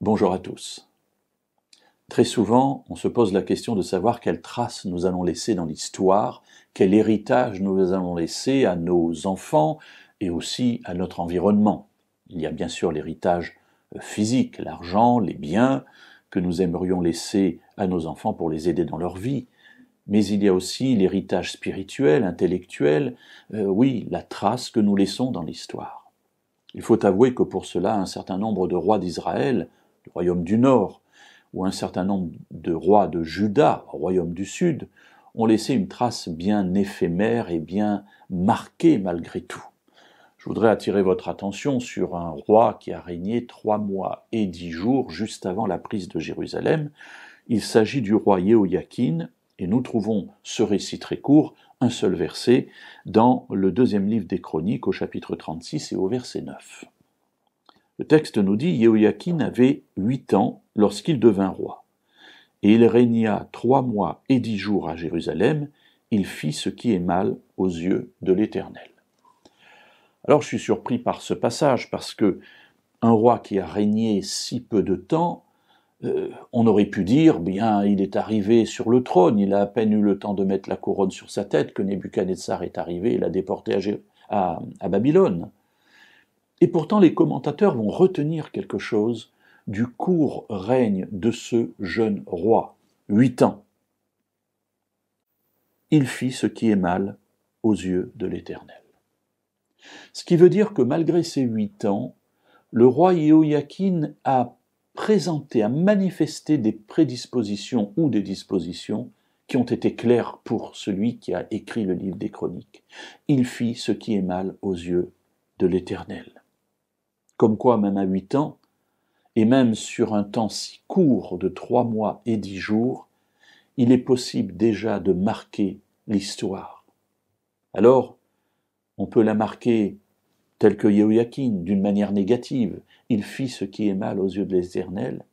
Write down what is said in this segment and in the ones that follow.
Bonjour à tous. Très souvent, on se pose la question de savoir quelle trace nous allons laisser dans l'histoire, quel héritage nous allons laisser à nos enfants et aussi à notre environnement. Il y a bien sûr l'héritage physique, l'argent, les biens que nous aimerions laisser à nos enfants pour les aider dans leur vie. Mais il y a aussi l'héritage spirituel, intellectuel, oui, la trace que nous laissons dans l'histoire. Il faut avouer que pour cela, un certain nombre de rois d'Israël, du royaume du Nord, ou un certain nombre de rois de Juda, royaume du Sud, ont laissé une trace bien éphémère et bien marquée malgré tout. Je voudrais attirer votre attention sur un roi qui a régné 3 mois et 10 jours juste avant la prise de Jérusalem. Il s'agit du roi Jéhoïakin, et nous trouvons ce récit très court, un seul verset, dans le 2e livre des Chroniques, au chapitre 36 et au verset 9. Le texte nous dit « Jéhoïakin avait 8 ans lorsqu'il devint roi, et il régna 3 mois et 10 jours à Jérusalem, il fit ce qui est mal aux yeux de l'Éternel. » Alors je suis surpris par ce passage, parce que un roi qui a régné si peu de temps, on aurait pu dire, bien, il est arrivé sur le trône, il a à peine eu le temps de mettre la couronne sur sa tête que Nebuchadnezzar est arrivé et l'a déporté à Babylone. Et pourtant, les commentateurs vont retenir quelque chose du court règne de ce jeune roi, 8 ans. Il fit ce qui est mal aux yeux de l'Éternel. Ce qui veut dire que malgré ses 8 ans, le roi Jéhoïakin a présenté, a manifesté des prédispositions ou des dispositions qui ont été claires pour celui qui a écrit le livre des Chroniques. Il fit ce qui est mal aux yeux de l'Éternel. Comme quoi, même à 8 ans, et même sur un temps si court de 3 mois et 10 jours, il est possible déjà de marquer l'histoire. Alors, on peut la marquer telle que Jéhoïakin, d'une manière négative, il fit ce qui est mal aux yeux de l'Éternel,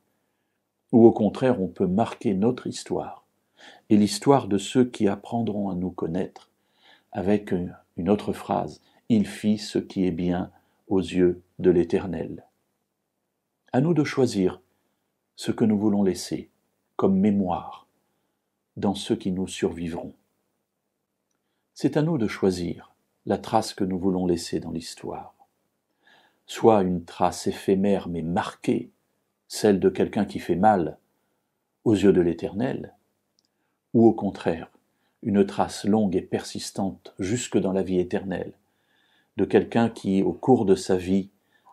ou au contraire, on peut marquer notre histoire, et l'histoire de ceux qui apprendront à nous connaître, avec une autre phrase, il fit ce qui est bien aux yeux de l'Éternel. À nous de choisir ce que nous voulons laisser comme mémoire dans ceux qui nous survivront. C'est à nous de choisir la trace que nous voulons laisser dans l'histoire. Soit une trace éphémère mais marquée, celle de quelqu'un qui fait mal aux yeux de l'Éternel, ou au contraire, une trace longue et persistante jusque dans la vie éternelle, de quelqu'un qui, au cours de sa vie,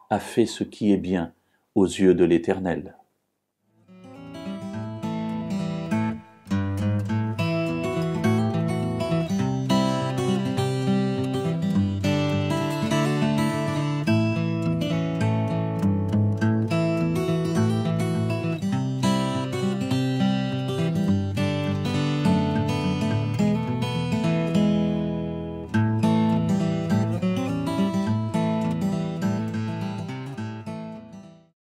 a fait ce qui est bien aux yeux de l'Éternel.